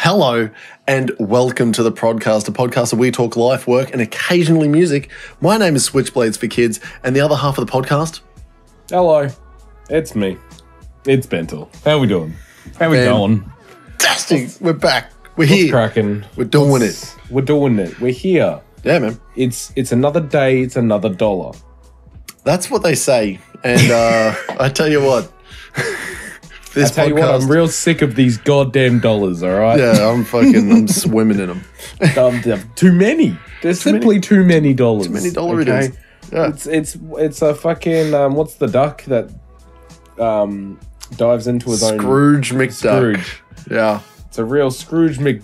Hello and welcome to the podcast, a podcast where we talk life, work, and occasionally music. My name is Switchblades for Kids, and the other half of the podcast. Hello, it's me. It's Bentel. How we doing? How we going? Fantastic. We're back. We're here. Cracking. We're doing it. We're doing it. We're here. Yeah, man. It's another day. It's another dollar. That's what they say. And I tell you what. I tell you what, I'm real sick of these goddamn dollars, all right? Yeah, I'm swimming in them. Too many. There's simply too many dollars. Too many dollar it is. Yeah. It's a fucking, what's the duck that dives into his own... Scrooge McDuck. Scrooge. Yeah. It's a real Scrooge McDuck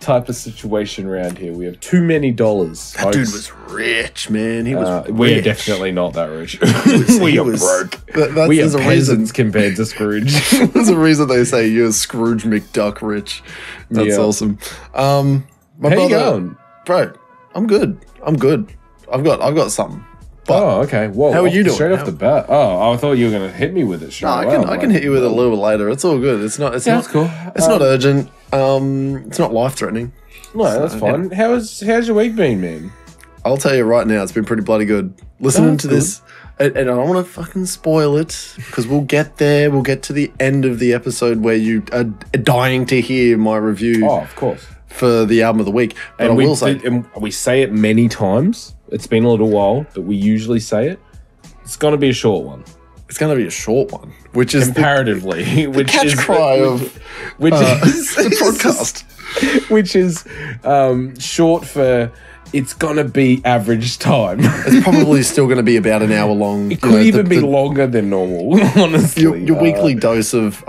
type of situation around here. We have too many dollars. That dude was rich, man. He was rich. We're definitely not that rich. We are broke. We are peasants compared to Scrooge. There's a reason they say you're Scrooge McDuck rich. That's awesome. My How you going? Bro, I'm good. I've got something. But okay. Whoa, how are you doing? Straight off the bat. Oh, I thought you were going to hit me with it straight away. I can hit you with it a little bit later. It's all good. It's not cool. It's not urgent. It's not life threatening. No, that's fine. Yeah. How's your week been, man? I'll tell you right now, it's been pretty bloody good. Listening to this, and I don't want to fucking spoil it, because we'll get there. We'll get to the end of the episode where you are dying to hear my review. Oh, of course. For the album of the week. But and I will say... And we say it many times. It's been a little while, but we usually say it. It's going to be a short one. It's going to be a short one, which is comparatively, the catch cry of which is the podcast, which is short for it's going to be average time. It's probably still going to be about an hour long. It could even be longer than normal. Honestly, your weekly dose of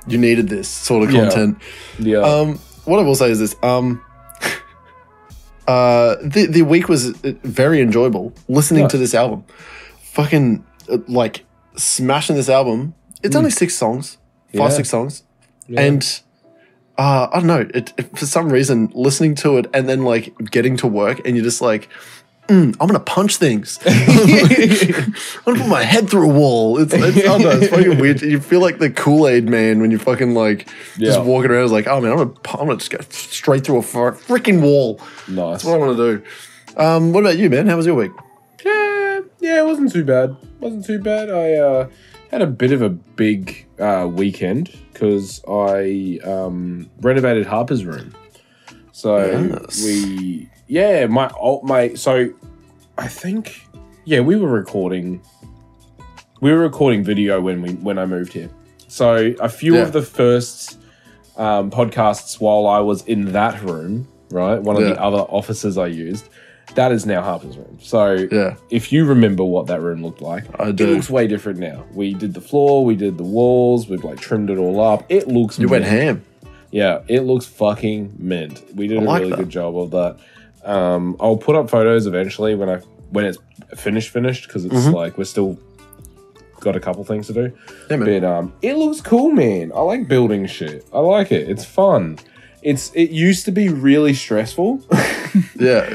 you needed this sort of content. Yeah. What I will say is this. The week was very enjoyable listening to this album. Fucking like smashing this album. It's only 6 songs, 6 songs, and I don't know. It for some reason listening to it and then like getting to work and you're just like, I'm gonna punch things. I'm gonna put my head through a wall. It's I don't know. It's fucking weird. You feel like the Kool-Aid man when you fucking like just walking around. It's like, oh man, I'm gonna just go straight through a freaking wall. Nice. That's what I want to do. What about you, man? How was your week? Yeah, it wasn't too bad. I had a bit of a big weekend because I renovated Harper's room. So so I think we were recording video when I moved here. So a few of the first podcasts while I was in that room, right? One of the other offices I used, that is now Harper's room. So if you remember what that room looked like, I do. It looks way different now. We did the floor, we did the walls, we've like trimmed it all up. It looks went ham. Yeah, it looks fucking mint. We did a really good job of that. I'll put up photos eventually when it's finished because it's like we're still got a couple things to do. Yeah, man. But it looks cool, man. I like building shit. I like it. It's fun. It used to be really stressful. Yeah.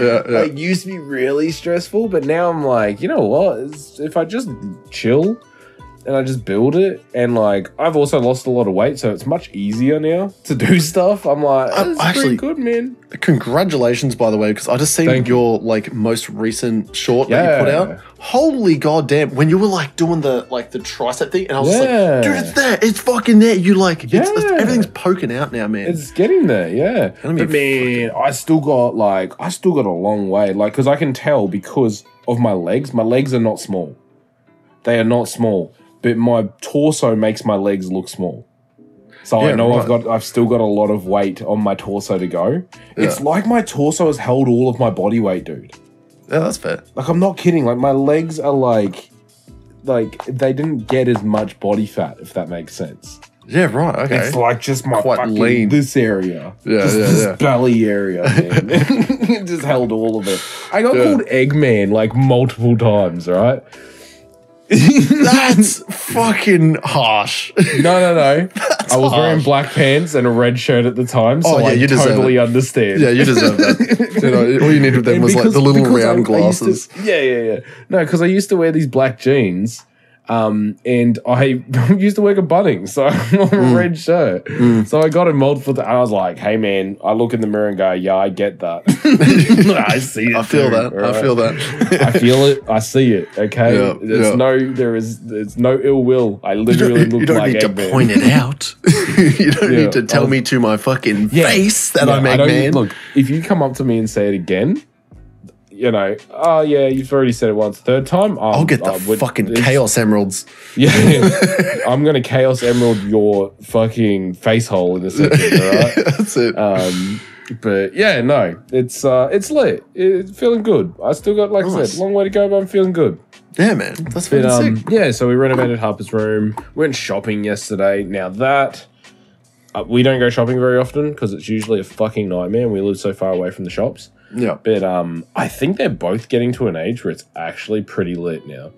It used to be really stressful, but now I'm like, you know what? If I just chill and I just build it, and like I've also lost a lot of weight, so it's much easier now to do stuff. I'm like, this is pretty good, man. Congratulations, by the way, because I just seen your like most recent short that you put out. Holy goddamn! When you were like doing the tricep thing, and I was just like, dude, it's there, it's fucking there. You like, everything's poking out now, man. It's getting there, yeah. But man, I still got a long way, like, because I can tell because of my legs. My legs are not small. They are not small. But my torso makes my legs look small. So I know I've still got a lot of weight on my torso to go. Yeah. It's like my torso has held all of my body weight, dude. Yeah, that's fair. Like, I'm not kidding. Like, my legs are like they didn't get as much body fat, if that makes sense. Yeah, right. Okay. It's like just my quite fucking lean. This area. This belly area, man. It just held all of it. I got called Eggman like multiple times, right? That's fucking harsh. No. I was wearing black pants and a red shirt at the time, so I totally understand. Yeah, you deserve that. All you needed with them was like the little round glasses. No, because I used to wear these black jeans And I used to work at Bunnings, so I'm on a red shirt. So I got it multiple times. I was like, hey, man, I look in the mirror and go, yeah, I get that. I see it. I feel that. Right? I feel that. I feel it. I see it. Okay. Yep, There's no ill will. I literally look like You don't need to point it out. You don't need to tell me to my fucking face that I'm Eggman. Look, if you come up to me and say it again, you know, oh yeah, you've already said it once. Third time, I'll get the fucking Chaos Emeralds. Yeah, I'm gonna Chaos Emerald your fucking face hole in a second. All right, that's it. But yeah, no, it's lit. It's feeling good. I still got, like I said, long way to go, but I'm feeling good. Yeah, man, that's fucking sick. Yeah, so we renovated Harper's room. Went shopping yesterday. Now that we don't go shopping very often because it's usually a fucking nightmare, and we live so far away from the shops. Yeah. But I think they're both getting to an age where it's actually pretty lit now.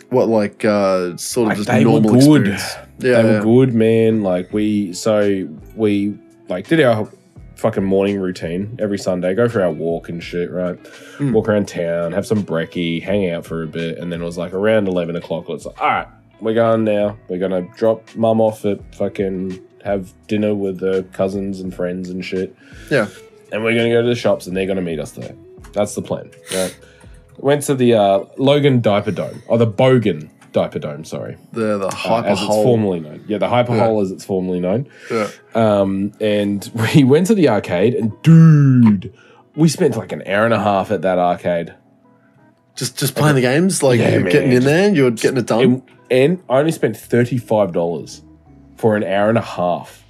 What, like, sort of just they normal were good. experience? Yeah, they were good, man. Like, we did our fucking morning routine every Sunday, go for our walk and shit, right? Walk around town, have some brekkie, hang out for a bit, and then it was like around 11 o'clock. It's like, all right, we're going now. We're going to drop mum off at fucking have dinner with the cousins and friends and shit. Yeah. And we're going to go to the shops and they're going to meet us there. That's the plan. Right? Went to the Logan Diaper Dome. Or the Bogan Diaper Dome, sorry. The Hyper as Hole. it's formerly known. Yeah, the Hyper Hole as it's formerly known. Yeah. And we went to the arcade and dude, we spent like an hour and a half at that arcade. Just playing the games? Like getting in there and you're getting it done? And I only spent $35 for an hour and a half.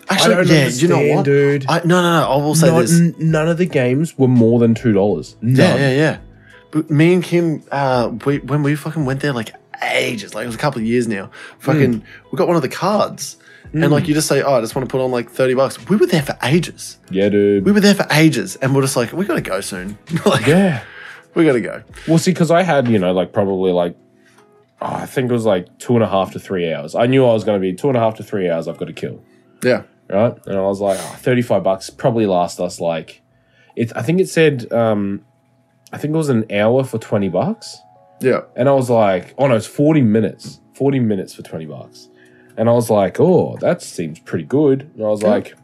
Actually, yeah, you know what? Dude. No, I will say this. None of the games were more than $2. None. Yeah. But me and Kim, when we fucking went there like ages, like it was a couple of years now, fucking, we got one of the cards. And like you just say, oh, I just want to put on like $30. We were there for ages. Yeah, dude. We were there for ages. And we're just like, we got to go soon. Like, yeah. We got to go. Well, see, because I had, like probably like, I think it was like 2.5 to 3 hours. I knew I was going to be 2.5 to 3 hours I've got to kill. Yeah. Right? And I was like, $35 probably last us like, I think it said, I think it was an hour for $20. Yeah. And I was like, oh no, it's 40 minutes. 40 minutes for $20. And I was like, oh, that seems pretty good. And I was like,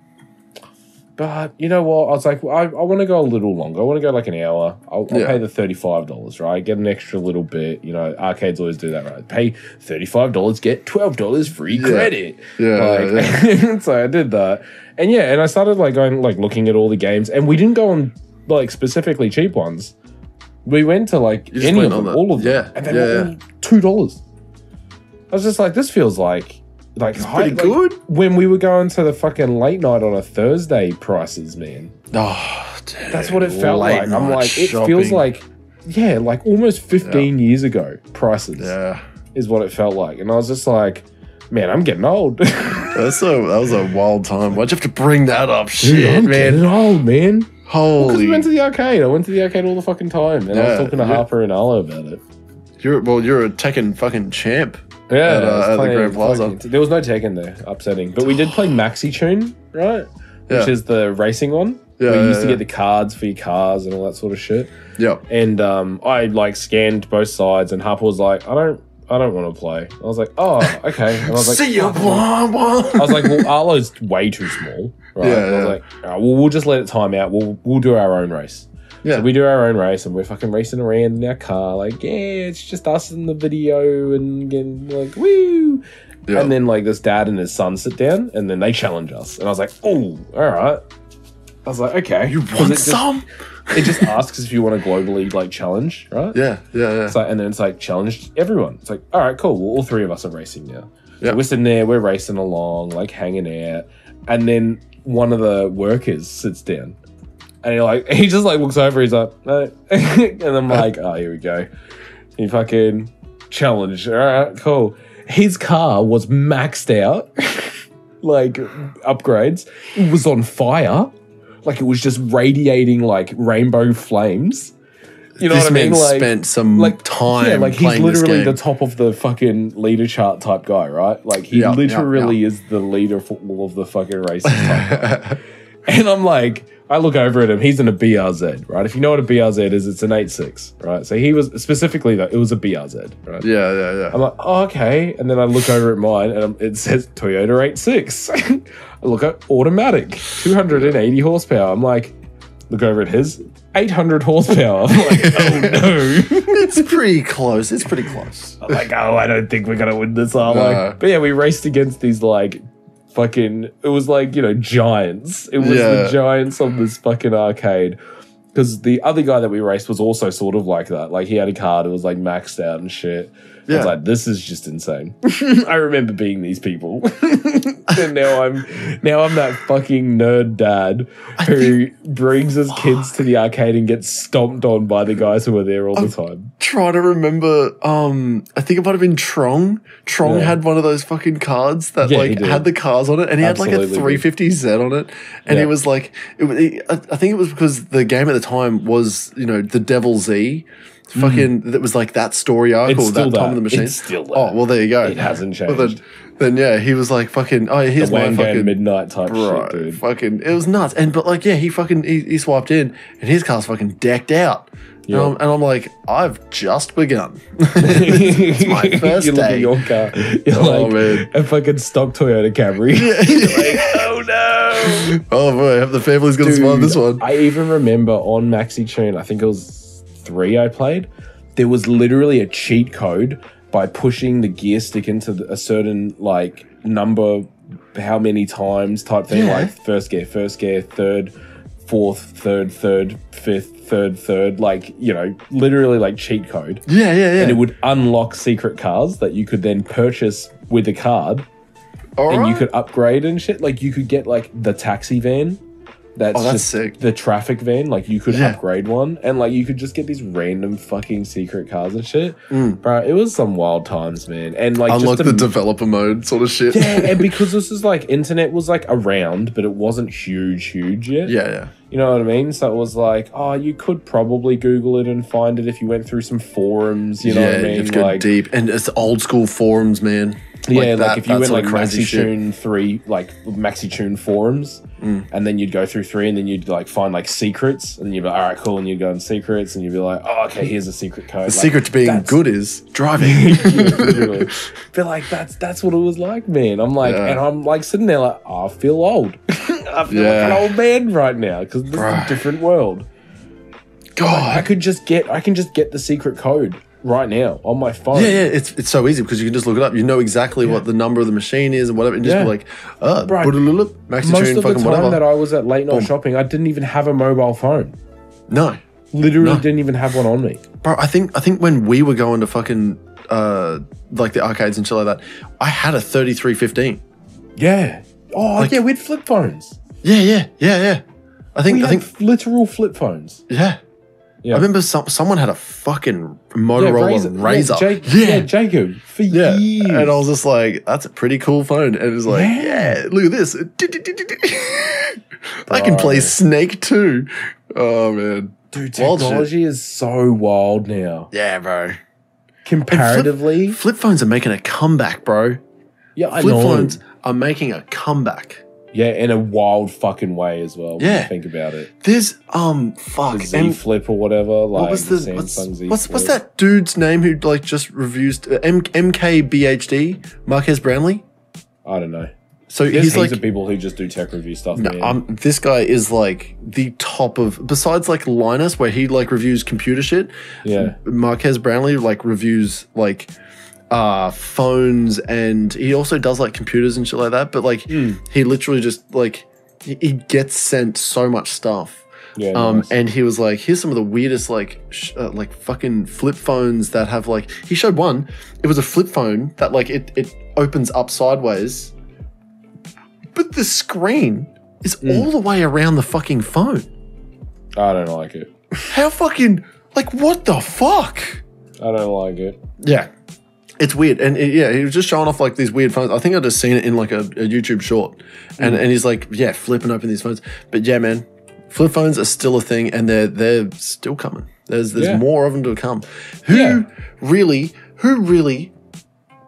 but you know what? I was like, I want to go a little longer. I want to go like an hour. I'll pay the $35, right? Get an extra little bit. Arcades always do that, right? Pay $35, get $12 free credit. Yeah. So I did that. And and I started like going, like looking at all the games. And we didn't go on like specifically cheap ones. We went to like any of them, all of them. Yeah. And they were all $2. I was just like, this feels like it's pretty good. When we were going to the fucking late night on a Thursday prices, man. Oh, dude. That's what it felt like. I'm like, shopping. It feels like, like almost 15 years ago prices. Yeah. Is what it felt like. And I was just like, man, I'm getting old. That was a wild time. Why'd you have to bring that up? Shit, I'm getting old, man. Holy. Because we went to the arcade. I went to the arcade all the fucking time. And I was talking to Harper and Arlo about it. You're a Tekken fucking champ. Yeah, at the Grand Plaza. There was no Tekken there, upsetting. But we did play Maxi Tune, right? Which is the racing one. Yeah, where you used to get the cards for your cars and all that sort of shit. Yeah. And I like scanned both sides, and Harper was like, I don't want to play. I was like, oh, okay. And I was like, see ya, blah, blah. I was like, well, Arlo's way too small, right? Yeah, and I was like, all right, well, we'll just let it time out. We'll do our own race. Yeah. So we do our own race and we're fucking racing around in our car, like, it's just us in the video and getting like, woo. Yeah. And then like this dad and his son sit down and then they challenge us. And I was like, oh, all right. I was like, okay. You want some? It just asks if you want to globally like challenge, right? Yeah. So, and then it's like challenge everyone. It's like, all right, cool. Well, all three of us are racing now. So we're sitting there, we're racing along, like hanging out. And then one of the workers sits down. And he just like looks over, he's like, no. And I'm like, oh, here we go. He fucking challenged. All right, cool. His car was maxed out, like upgrades. It was on fire. Like it was just radiating like rainbow flames. You know what I mean? This man like, spent some time. Yeah, like he's playing literally this game. the top of the fucking leader chart type guy, right? Like he literally is the leader of all of the fucking races type guy. And I'm like, I look over at him. He's in a BRZ, right? If you know what a BRZ is, it's an 8.6, right? So he was specifically that it was a BRZ, right? Yeah. I'm like, oh, okay. And then I look over at mine, and it says Toyota 8.6. I look at automatic, 280 horsepower. I'm like, look over at his, 800 horsepower. I'm like, oh no. It's pretty close. I'm like, oh, I don't think we're gonna win this. But yeah, we raced against these like fucking, it was like, you know, giants. It was the giants of this fucking arcade. Because the other guy that we raced was also sort of like that. Like, he had a car that was like maxed out and shit. I was like, this is just insane. I remember being these people. And now I'm that fucking nerd dad who brings his kids to the arcade and gets stomped on by the guys who are there all the time. Trying to remember, I think it might have been Trong. Trong had one of those fucking cards that had the cars on it, and he had like a 350Z on it. And it was like, I think it was because the game at the time was, you know, the Devil Z. Fucking, that was like that story arc or that Time of the Machine. It's still that. Oh, well, there you go. It hasn't changed. Well, then yeah, he was like fucking, oh, here's my fucking midnight type shit, dude. Fucking, it was nuts. But like, yeah, he swiped in, and his car's fucking decked out. Yeah. And I'm like, I've just begun. It's my first you day. Look at your car. You're like, man, a fucking stock Toyota Camry. You're like, oh no. Oh boy, the family's gonna survive this one. I even remember on Maxi Tune, I think it was 3 I played, there was literally a cheat code by pushing the gear stick into a certain like number, how many times type thing, like first gear, third, fourth, third, fifth, third, like, you know, literally like cheat code. Yeah. And it would unlock secret cars that you could then purchase with a card. You could upgrade and shit. Like, you could get like the taxi van. That's just sick. The traffic van, like, you could upgrade one, and like you could just get these random fucking secret cars and shit. Bro, it was some wild times, man. And like, unlock the developer mode sort of shit. Yeah, and because this is like, internet was like around, but it wasn't huge yet. Yeah. You know what I mean? So it was like, oh, you could probably Google it and find it if you went through some forums. You know what I mean? You have to go deep, and it's old school forums, man. Yeah, like if you went like Maxi Tune 3, like Maxi Tune forums, and then you'd go through 3, and then you'd like find like secrets, and you'd be like, all right, cool, and you'd go in secrets, and you'd be like, oh, okay, here's a secret code. The secret to being good is driving. Literally. But like, that's what it was like, man. I'm like, and I'm like sitting there like, oh, I feel old. I feel like an old man right now, because this is a different world. God, like, I can just get the secret code right now on my phone. Yeah, it's so easy because you can just look it up. You know exactly what the number of the machine is and whatever, and just be like, Maxi most Tune, of the fucking time whatever. that I was at late night shopping, I didn't even have a mobile phone. No, literally didn't even have one on me. Bro, I think when we were going to fucking like the arcades and shit like that, I had a 3315. Yeah. Oh, like, yeah, we had flip phones. Yeah. I think literal flip phones. Yeah. I remember someone had a fucking Motorola Razr. Jacob, for years. And I was just like, that's a pretty cool phone. And it was like, look at this. I can play Snake too. Oh, man. Dude, technology is so wild now. Yeah, bro. Comparatively. Flip phones are making a comeback, bro. Yeah, I know. Flip phones are making a comeback. Yeah, in a wild fucking way as well. When you think about it. There's the Z Flip or whatever. Like, what was the Samsung Z what's that dude's name who like just reviews MKBHD Marquez Brownlee? I don't know. So he's like of people who just do tech review stuff. This guy is like the top of, besides like Linus, where he like reviews computer shit. Yeah, Marquez Brownlee like reviews like phones, and he also does like computers and shit like that, but like he literally just like he gets sent so much stuff. Nice. And he was like, here's some of the weirdest like fucking flip phones that have like, he showed one, it was a flip phone that like it opens up sideways, but the screen is all the way around the fucking phone. I don't like it. How fucking, like, what the fuck? I don't like it. Yeah. It's weird. And he was just showing off like these weird phones. I think I just seen it in like a YouTube short. And he's like, flipping open these phones. But yeah, man, flip phones are still a thing, and they're still coming. There's more of them to come. Who really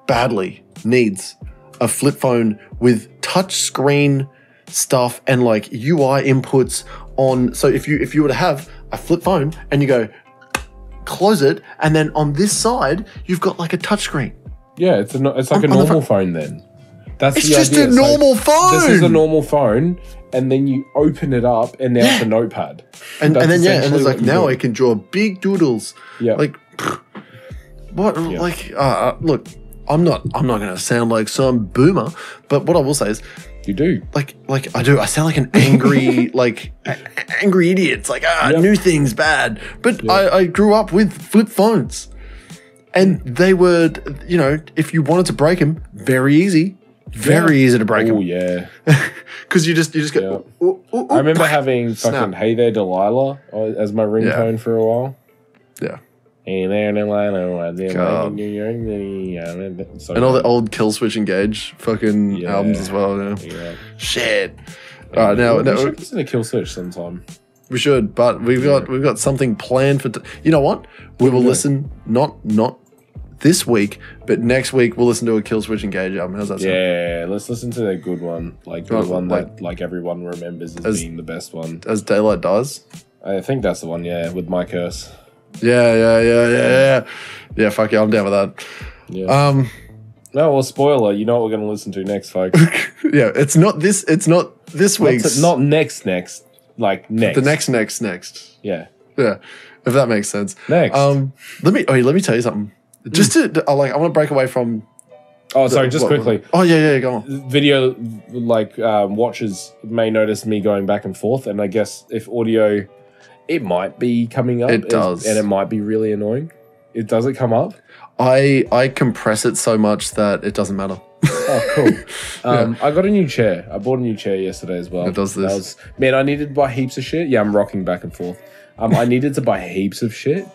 badly needs a flip phone with touch screen stuff and like UI inputs on. So if you were to have a flip phone and you go close it, and then on this side you've got like a touchscreen. Yeah, it's like a normal phone then. It's just a normal phone. This is a normal phone, and then you open it up, and now it's a notepad. And then and it's like now I can draw big doodles. Yeah. Like what? Yeah. Like look, I'm not gonna sound like some boomer, but what I will say is you do. Like I do. I sound like an angry angry idiot. It's like new things bad. But I grew up with flip phones, and they were if you wanted to break them, very easy. Very easy to break them. Oh, yeah. Because you just go... Yeah. I remember having fucking Hey There Delilah as my ringtone for a while. Yeah. Hey there Delilah. And all the old Kill Switch Engage fucking albums as well. Yeah. Shit. All right, now... We should listen to Kill Switch sometime. We should, but we've got something planned for... you know what? We will listen, not this week, but next week we'll listen to a Kill Switch Engage album. How's that sound? Yeah, let's listen to the good one. Like the one that like everyone remembers as being the best one. As Daylight Dies? I think that's the one, with My Curse. Yeah, fuck yeah, I'm down with that. Yeah. No, well, spoiler, you know what we're gonna listen to next, folks. Yeah, it's not this week's. Not next. Like next. The next. Yeah. Yeah. If that makes sense. Next. Let me tell you something. Just to I want to break away from. Oh, sorry. Just quickly. Oh yeah. Go on. Video watchers may notice me going back and forth, and I guess if audio, it might be coming up. It does, and it might be really annoying. Does it come up? I compress it so much that it doesn't matter. Oh, cool. I got a new chair. I bought a new chair yesterday as well. It does this. I needed to buy heaps of shit. Yeah, I'm rocking back and forth. I needed to buy heaps of shit,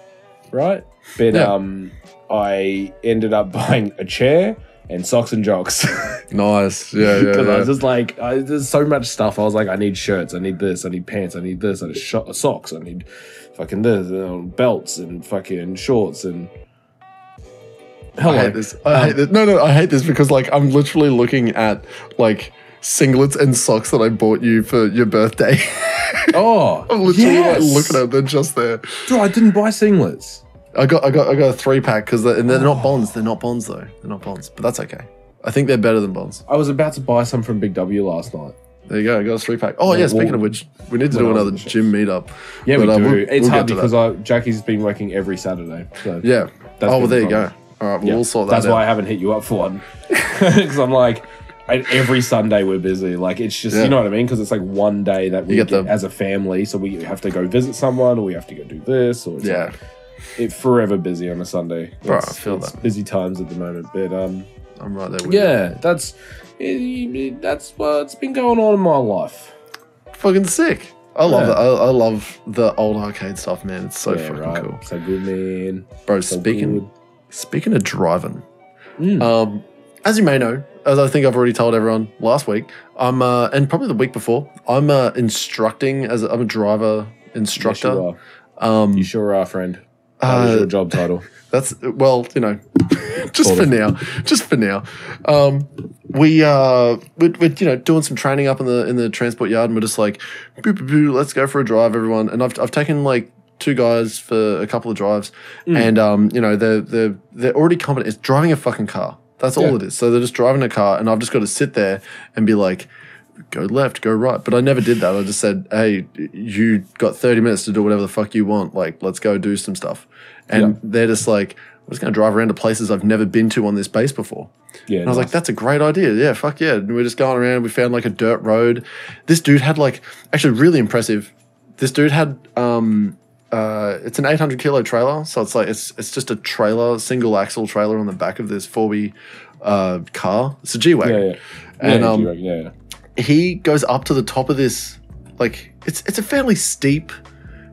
right? But I ended up buying a chair and socks and jocks. Nice. Yeah. Because I was just like, there's so much stuff. I was like, I need shirts, I need this, I need pants, I need this, I need socks, I need fucking this, belts and fucking shorts and... Hello. I hate this. I hate this. No, I hate this because like I'm literally looking at like singlets and socks that I bought you for your birthday. Oh, I'm literally like looking at them just there. Dude, I didn't buy singlets. I got a 3-pack because they're not bonds. They're not bonds though. They're not bonds, but that's okay. I think they're better than bonds. I was about to buy some from Big W last night. There you go. I got a 3-pack. Oh yeah. Speaking of which, we need to do another gym meetup. Yeah, we do. It's hard because Jackie's been working every Saturday. So yeah. There you go. All right, we'll sort that out. That's why I haven't hit you up for one. Because I'm like, every Sunday we're busy. Like, it's just, you know what I mean? Because it's like one day that we get as a family. So we have to go visit someone, or we have to go do this. Or it's forever busy on a Sunday. Bro, I feel that. Busy times at the moment. But I'm right there with you. That's what's been going on in my life. Fucking sick. I love that. I love the old arcade stuff, man. It's so fucking cool. So good, man. Bro, Speaking of driving, as you may know, as I think I've already told everyone last week, I'm and probably the week before, I'm instructing I'm a driver instructor. Yes, you sure are, friend. That is your job title. That's just for now. We're doing some training up in the transport yard, and we're just like, let's go for a drive, everyone. And I've taken like 2 guys for a couple of drives, and they're already competent. It's driving a fucking car. That's all it is. So they're just driving a car, and I've just got to sit there and be like, go left, go right. But I never did that. I just said, hey, you got 30 minutes to do whatever the fuck you want. Like, let's go do some stuff. And they're just like, I'm just going to drive around to places I've never been to on this base before. Yeah, and I was like, that's a great idea. Yeah, fuck yeah. And we're just going around. We found like a dirt road. This dude had actually really impressive. This dude had, it's an 800 kilo trailer. So it's like, it's just a trailer, single axle trailer on the back of this 4B car. It's a G-Wagon. And he goes up to the top of this, like, it's a fairly steep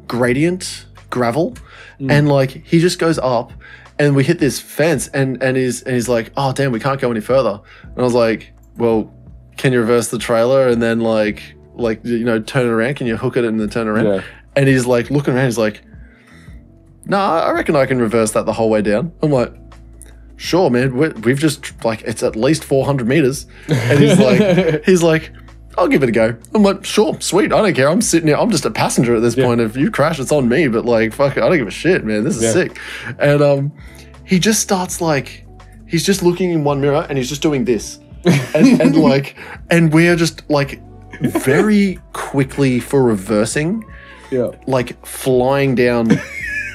gradient, gravel. And like, he just goes up, and we hit this fence, and he's like, oh damn, we can't go any further. And I was like, well, can you reverse the trailer and then like turn it around? Can you hook it and then turn it around? Yeah. And he's like looking around, he's like, nah, I reckon I can reverse that the whole way down. I'm like, sure, man. We've just like, it's at least 400 meters. And he's like, I'll give it a go. I'm like, sure, sweet. I don't care. I'm sitting here. I'm just a passenger at this point. If you crash, it's on me. But like, fuck it. I don't give a shit, man. This is sick. And he just starts like, he's just looking in one mirror and he's just doing this. And we're just like very quickly for reversing, like flying down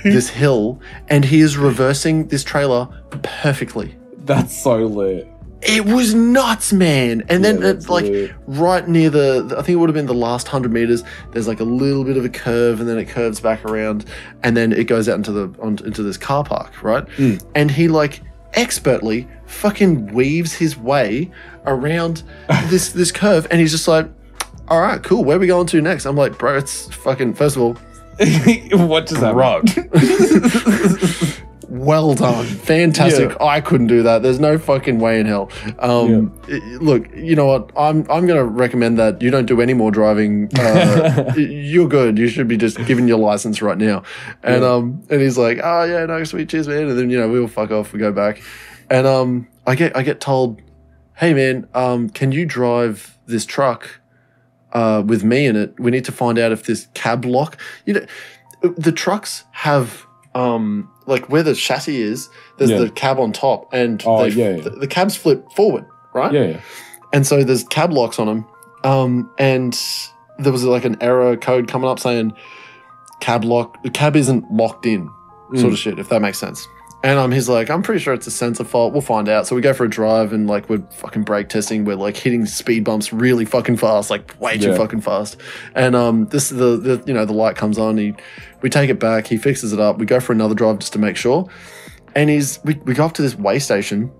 this hill, and he is reversing this trailer perfectly. That's so lit. It was nuts, man. And then like right near I think it would have been the last 100 meters, there's like a little bit of a curve, and then it curves back around, and then it goes out into this car park, right? And he like expertly fucking weaves his way around this curve, and he's just like, all right, cool, where are we going to next? I'm like, bro, it's fucking, first of all, what does that mean? Well done. Fantastic. Yeah. I couldn't do that. There's no fucking way in hell. Look, you know what? I'm going to recommend that you don't do any more driving. You're good. You should be just giving your license right now. And and he's like, oh yeah, no, sweet, cheers, man. And then, you know, we'll fuck off. We go back. And I get told, hey man, can you drive this truck with me in it? We need to find out if this cab lock, you know, the trucks have like where the chassis is, there's the cab on top, and the cabs flip forward, right? Yeah. And so there's cab locks on them, and there was like an error code coming up saying the cab isn't locked in, sort of shit, if that makes sense. And he's like, I'm pretty sure it's a sensor fault. We'll find out. So we go for a drive, and like we're fucking brake testing. We're like hitting speed bumps really fucking fast, like way too fucking fast. And this the you know, the light comes on. We take it back. He fixes it up. We go for another drive just to make sure. And we go up to this way station,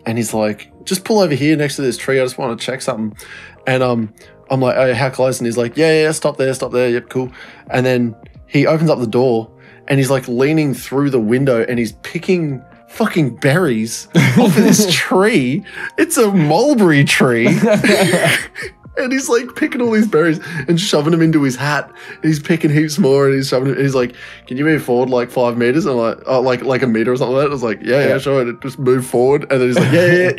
and he's like, just pull over here next to this tree. I just want to check something. And I'm like, oh, how close? And he's like, yeah, stop there. Yep, cool. And then he opens up the door, and he's like leaning through the window, and he's picking fucking berries off of this tree. It's a mulberry tree. And he's like picking all these berries and shoving them into his hat. And he's picking heaps more, and he's shoving them. And he's like, can you move forward like 5 meters? And I'm like, oh, like a meter or something like that. I was like, yeah, sure. And just move forward. And then he's like, yeah.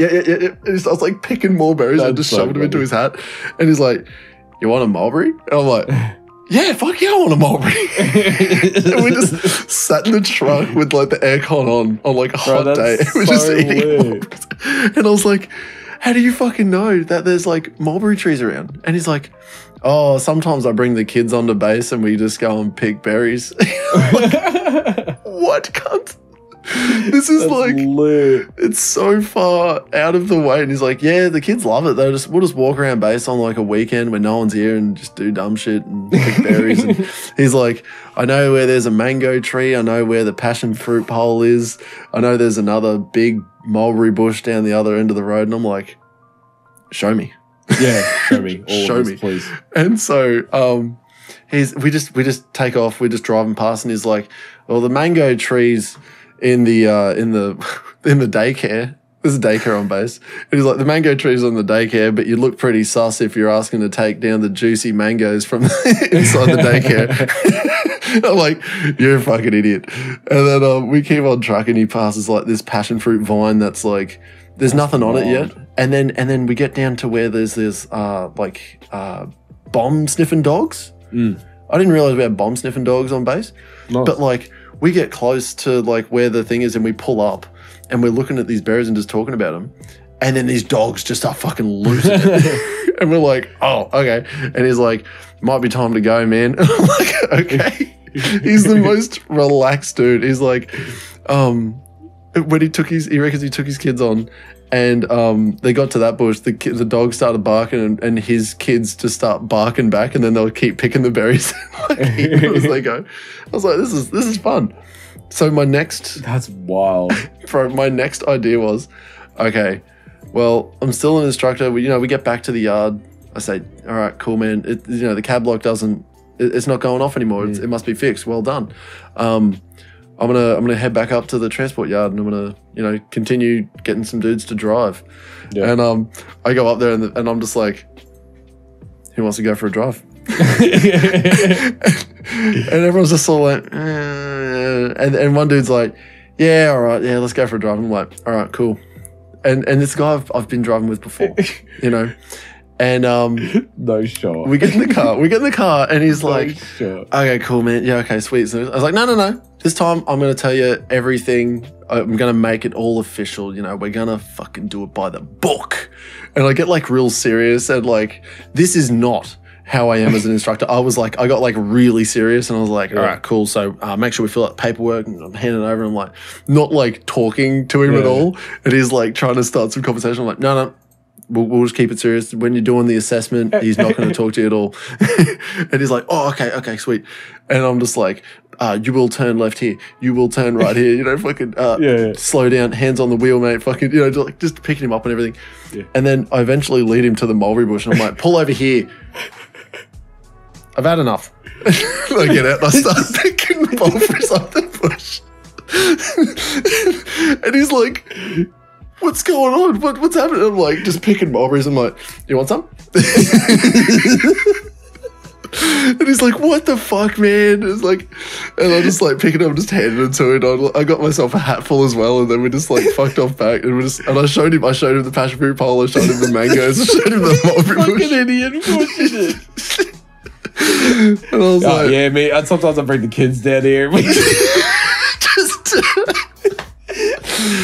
And he starts like picking more berries and just shoving them into his hat. And he's like, you want a mulberry? And I'm like, yeah, fuck yeah, I want a mulberry. And we just sat in the truck with like the aircon on like a hot day. And we're just eating mulberries. And I was like, how do you fucking know that there's like mulberry trees around? And he's like, oh, sometimes I bring the kids onto base and we just go and pick berries. Like, what, cunt? This is like, lit. It's so far out of the way. And he's like, yeah, the kids love it. We'll just walk around base on like a weekend when no one's here and just do dumb shit and pick berries. And he's like, I know where there's a mango tree. I know where the passion fruit pole is. I know there's another big mulberry bush down the other end of the road. And I'm like, show me. Yeah, show me. Show me, please. And so we just take off. We're just driving past, and he's like, well, the mango trees in the daycare. There's a daycare on base. And he's like, the mango tree's on the daycare, but you look pretty sus if you're asking to take down the juicy mangoes from inside the daycare. I'm like, you're a fucking idiot. And then we keep on trucking. He passes like this passion fruit vine that's like, there's nothing on it yet. And then we get down to where there's bomb sniffing dogs. I didn't realize we had bomb sniffing dogs on base. Nice. But like, we get close to like where the thing is, and we pull up, and we're looking at these berries and just talking about them. And then these dogs just start fucking losing it. And we're like, oh, okay. And he's like, might be time to go, man. And I'm like, okay. He's the most relaxed dude. He's like, when he reckons he took his kids on, and they got to that bush, the dog started barking, and his kids just start barking back, and then they'll keep picking the berries like eating them as they go. I was like, this is fun. So that's wild. My next idea was, okay, well, I'm still an instructor. We get back to the yard. I say, all right, cool, man. The cab lock it's not going off anymore. It must be fixed. Well done. I'm gonna head back up to the transport yard, and I'm gonna continue getting some dudes to drive. Yeah. And I go up there, and I'm just like, who wants to go for a drive? And everyone's just sort of like, and one dude's like, yeah, all right, yeah, let's go for a drive. I'm like, all right, cool. And this guy I've been driving with before, And no shot. We get in the car, and he's like, shot. okay, cool, man. Yeah, okay, sweet. So I was like, no. This time I'm going to tell you everything. I'm going to make it all official. You know, we're going to fucking do it by the book. And I get like real serious and like, this is not how I am as an instructor. I got like really serious, and I was like, all right, cool. So make sure we fill out paperwork, and I'm handing it over. I'm like, not like talking to him at all. And he's like trying to start some conversation. I'm like, no. We'll just keep it serious. When you're doing the assessment, he's not going to talk to you at all. And he's like, oh, okay, sweet. And I'm just like, you will turn left here. You will turn right here. You know, fucking slow down, hands on the wheel, mate. Fucking, you know, just picking him up and everything. Yeah. And then I eventually lead him to the mulberry bush, and I'm like, pull over here. I've had enough. I get out and I start picking mulberries up the bush. And he's like, what's going on? What's happening? I'm like, just picking mulberries. I'm like, you want some? And he's like, what the fuck, man? It's like, and I just like pick it up, just handed it to him. I got myself a hatful as well, and then we just like fucked off back, and I showed him the passion fruit pole, I showed him the mangoes, I showed him the mulberry bush. Fucking idiot, of course you did. And I was like, yeah, me. Sometimes I bring the kids down here.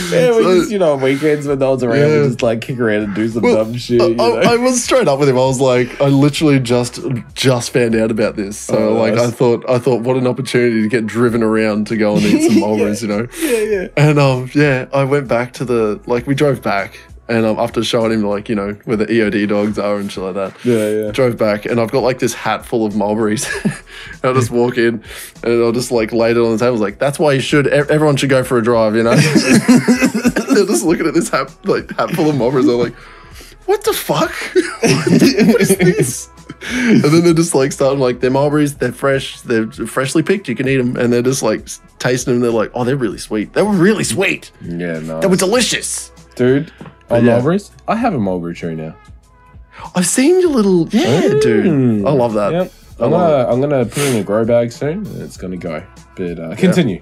Yeah, we just, you know, on weekends when no one's around, we just like kick around and do some dumb shit. I was straight up with him. I was like, I literally just found out about this. So nice. I thought, what an opportunity to get driven around to go and eat some mulberries, you know? Yeah. And I went back to we drove back. And after showing him, like, you know, where the EOD dogs are and shit like that. Yeah. Drove back, and I've got, like, this hat full of mulberries. And I'll just walk in, and I'll just, like, lay it on the table. I was like, that's why everyone should go for a drive, you know? They're just looking at this hat full of mulberries. They're like, what the fuck? What is this? And then they're just, like, starting, like, they're mulberries, they're fresh, they're freshly picked, you can eat them. And they're just, like, tasting them, they're like, oh, they're really sweet. They were really sweet. Yeah, nice. They were delicious. Dude. Mulberries? I have a mulberry tree now. I've seen your little... dude. I love that. Yep. I'm gonna put it in a grow bag soon, and it's gonna go. But continue.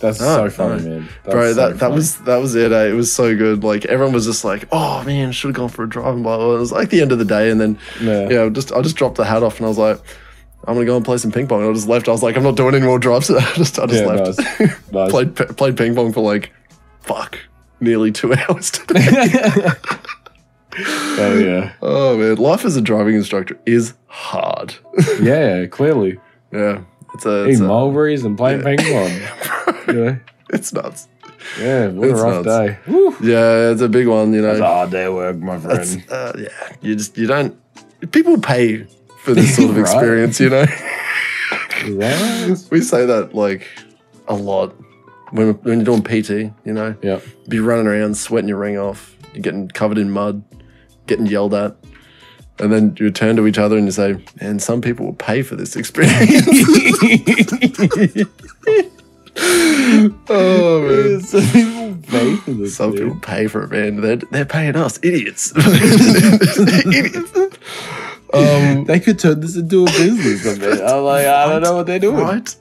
That's so funny, man. That was it. It was so good. Like, everyone was just like, "Oh man, should have gone for a drive." And blah, blah, blah. It was like the end of the day, and then I just dropped the hat off, and I was like, "I'm gonna go and play some ping pong." And I just left. I was like, "I'm not doing any more drives." I just left. Nice. Played ping pong for like, nearly 2 hours today. Oh yeah. Oh man, life as a driving instructor is hard. Yeah, clearly. Yeah, it's mulberries and playing ping pong. Yeah, it's nuts. Yeah, what a rough day. Woo. Yeah, it's a big one. You know, it's a hard day of work, my friend. You don't. People pay for this sort of experience. You know. Right. We say that like a lot when you're doing PT. You know. Yeah. Be running around, sweating your ring off. You're getting covered in mud. Getting yelled at, and then you turn to each other and you say, "Man, some people will pay for this experience." Oh man, some people pay for this. Some people pay for it, man. They're paying us, idiots. Idiots. They could turn this into a business. I'm like, I don't know what they're doing. Right?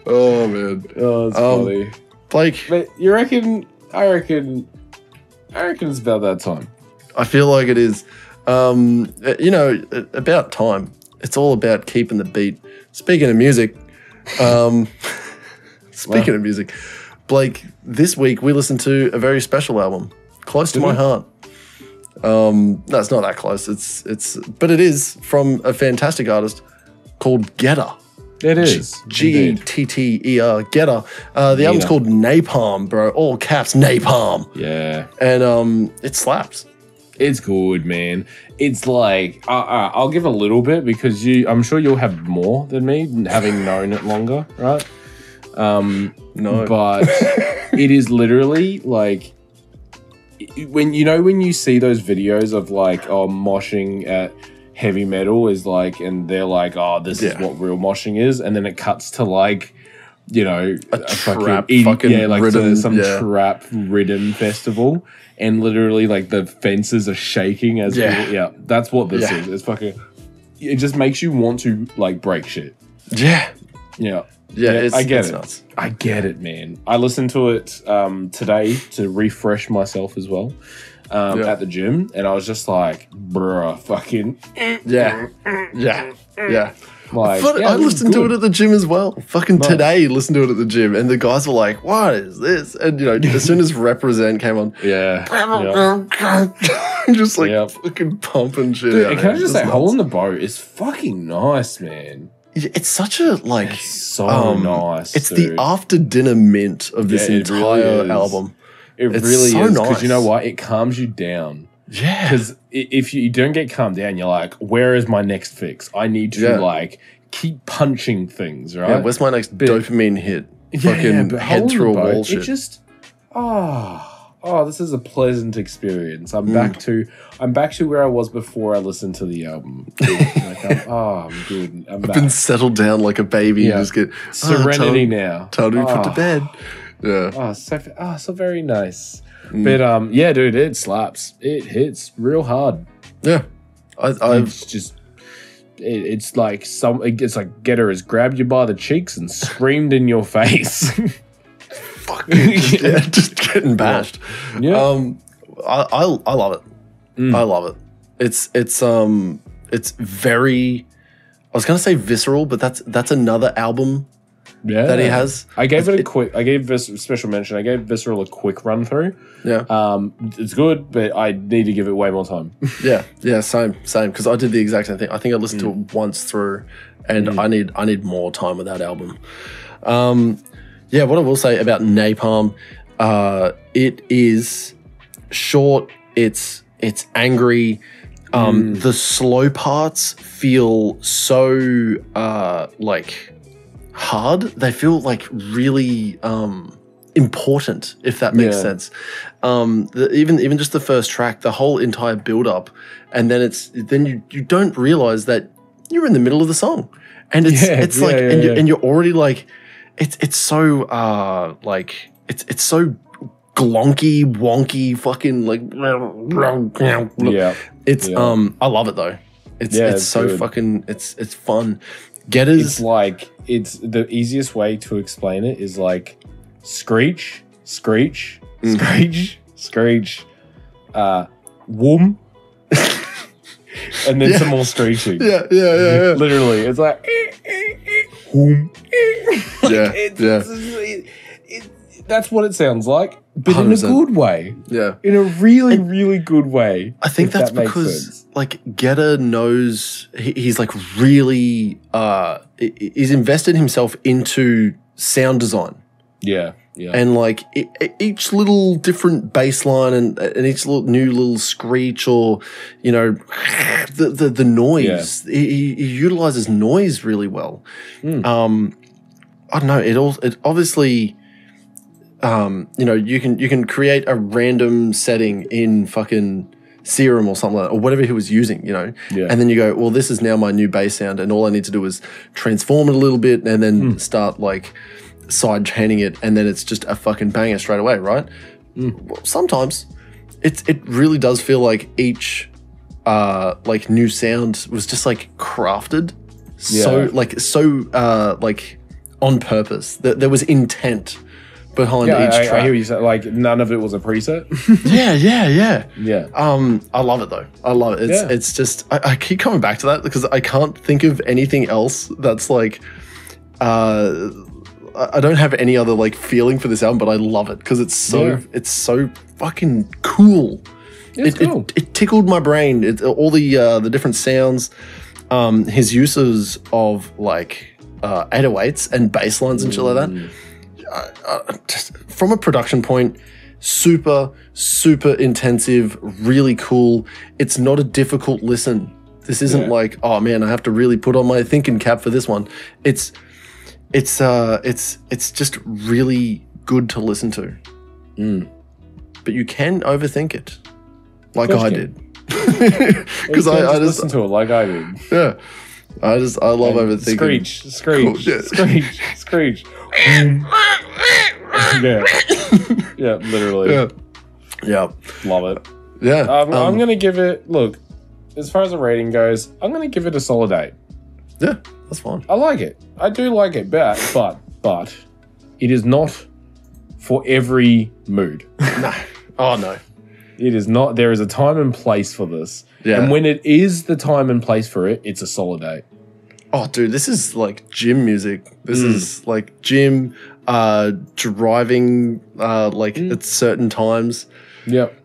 Oh man. Oh, it's funny. Blake, but you reckon? I reckon it's about that time. I feel like it is. You know, about time. It's all about keeping the beat. Speaking of music, Blake, this week we listened to a very special album, close to my heart. No, it's not that close. But it is from a fantastic artist called Getter. It is. Getter. Getter. The album's called Napalm, bro. All caps, Napalm. Yeah. And it slaps. It's good, man. It's like, I'll give a little bit because I'm sure you'll have more than me, having known it longer, right? No. But it is literally like, when you see those videos of like, moshing at heavy metal is like, and they're like, this is what real moshing is. And then it cuts to like, you know, a trap ridden, some trap ridden festival. And literally, like, the fences are shaking as people. Yeah, that's what this is. It's fucking... It just makes you want to, like, break shit. Yeah. Yeah. Yeah, I get it. Nuts. I get it, man. I listened to it today to refresh myself as well. at the gym, and I was just like, bruh, fucking Yeah. like, I listened to it at the gym as well. Fucking today, listened to it at the gym, and the guys were like, "What is this?" And as soon as Represent came on, just like fucking pumping shit. Dude, out, and can I just say, Hole in the Boat is fucking nice, man. It's such a like it's so nice. It's the after dinner mint of this entire album. It's really so is because you know what? It calms you down. Yeah. Because if you don't get calmed down, you're like, where is my next fix? I need to like keep punching things, right? Yeah, where's my next dopamine hit? Fucking head through a wall shit. It just this is a pleasant experience. I'm back to where I was before I listened to the album. Like, I'm good. I've been settled down like a baby. Yeah. You just get serenity now. Time to be put to bed. Yeah. So very nice. But yeah, dude, it slaps. It hits real hard. Yeah. It's like Getter has grabbed you by the cheeks and screamed in your face. Just getting bashed. Yeah. I love it. I love it. It's very, I was gonna say visceral, but that's another album that he has. I gave special mention. I gave Visceral a quick run through. Yeah. It's good, but I need to give it way more time. Yeah, same. Because I did the exact same thing. I think I listened to it once through, and I need more time with that album. Yeah, what I will say about Napalm, it is short. It's angry. The slow parts feel so like hard. They feel like really important, if that makes sense. Even just the first track, the whole entire build up, and then you don't realize that you're in the middle of the song, and and you're already like, it's so like it's so glonky, wonky, fucking like I love it though. It's so good. Fucking it's fun. It's the easiest way to explain it is like screech, screech, screech, screech, whoom, and then some more screeching. Yeah. Literally, it's like whoom. That's what it sounds like, but 100%. In a good way. Yeah. In a really, really good way. I think that's because, like, Getter knows he's like really, he's invested himself into sound design. Yeah. And like each little different bass line and each new little screech or, the noise, he utilizes noise really well. I don't know. It obviously, you can create a random setting in fucking Serum or something like that, or whatever he was using, and then you go, well, this is now my new bass sound, and all I need to do is transform it a little bit and then start like side chaining it, and then it's just a fucking banger straight away, right? Well, sometimes it really does feel like each like new sound was just like crafted so on purpose. There was intent behind each track. I hear you say, like, none of it was a preset. Yeah. I love it though. I love it. It's just I keep coming back to that because I can't think of anything else that's like I don't have any other like feeling for this album, but I love it because it's so fucking cool. It tickled my brain. All the different sounds, his uses of like 808s and bass lines and shit like that. Just from a production point, super intensive, really cool. It's not a difficult listen. This isn't like, oh man, I have to really put on my thinking cap for this one. It's just really good to listen to. But you can overthink it, like I did. Because I just listen to it like I did. Yeah, I love overthinking. Screech. Yeah, literally. Yeah, love it. Yeah, I'm gonna give it. Look, as far as the rating goes, I'm gonna give it a solid 8. Yeah, that's fine. I like it. I do like it, but it is not for every mood. No. Oh no. It is not. There is a time and place for this. Yeah. And when it is the time and place for it, it's a solid 8. Oh, dude, this is like gym music. This is like gym, driving, at certain times. Yep.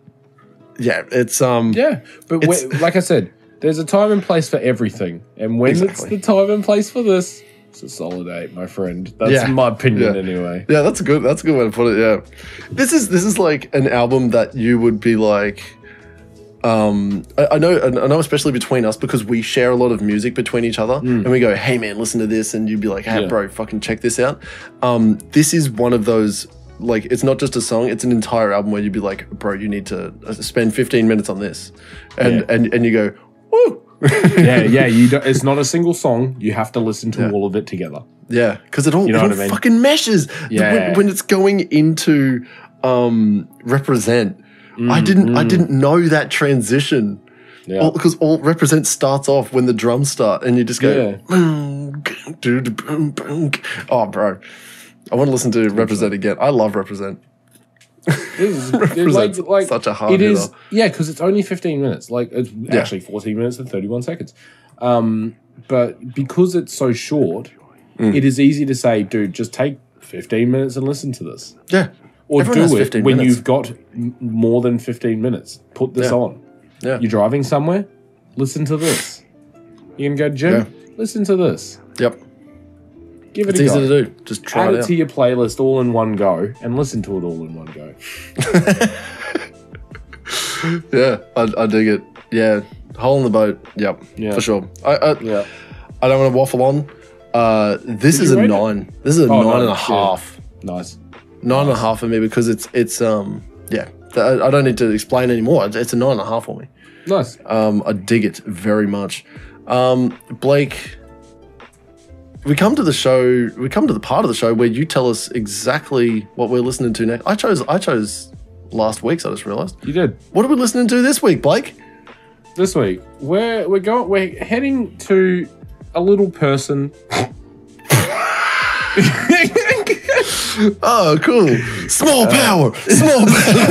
Yeah, it's Yeah, but like I said, there's a time and place for everything, and when it's the time and place for this, it's a solid 8, my friend. That's my opinion, anyway. Yeah, that's a good way to put it. Yeah, this is like an album that you would be like. I know, especially between us, because we share a lot of music between each other, and we go, "Hey, man, listen to this," and you'd be like, "Hey, bro, fucking check this out." This is one of those. Like, it's not just a song, it's an entire album where you'd be like, bro, you need to spend 15 minutes on this. And you go, woo! It's not a single song. You have to listen to all of it together. Yeah, because it all fucking meshes. Yeah. When it's going into Represent, I didn't know that transition. Yeah. Because all Represent starts off when the drums start, and you just go, oh, bro. I want to listen to Represent again. I love Represent. It's like such a hard hitter. Is, yeah, because it's only 15 minutes. Like, it's actually 14 minutes and 31 seconds. But because it's so short, it is easy to say, dude, just take 15 minutes and listen to this. Yeah. Or everyone do it when you've got more than 15 minutes. Put this on. Yeah. You're driving somewhere? Listen to this. You're going to go gym? Yeah. Listen to this. Yep. Give it it's easy to do. Just try it out. to your playlist all in one go and listen to it all in one go. Yeah, I dig it. Yeah, hole in the boat. Yep, for sure. I don't want to waffle on. This is a 9. This is a 9.5. Nice. 9.5 for me because it's I don't need to explain anymore. It's a 9.5 for me. Nice. I dig it very much. Blake. We come to the show. We come to the part of the show where you tell us exactly what we're listening to next. I chose last week's. I just realized you did. What are we listening to this week, Blake? This week we're heading to a little person. Oh, cool! Small power. Small power.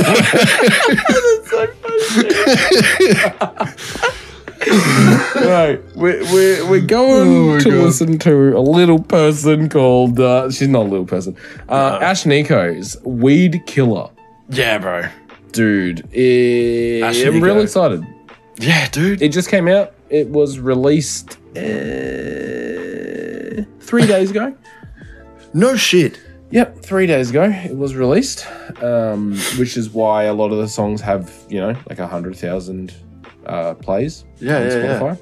That's so funny. Right, we're going to listen to a little person called she's not a little person. Ash Nico's Weed Killer. Yeah, bro. Dude, I'm really excited. Yeah, dude. It just came out. It was released 3 days ago. No shit. Yep, 3 days ago it was released, which is why a lot of the songs have, like 100,000 plays on Spotify.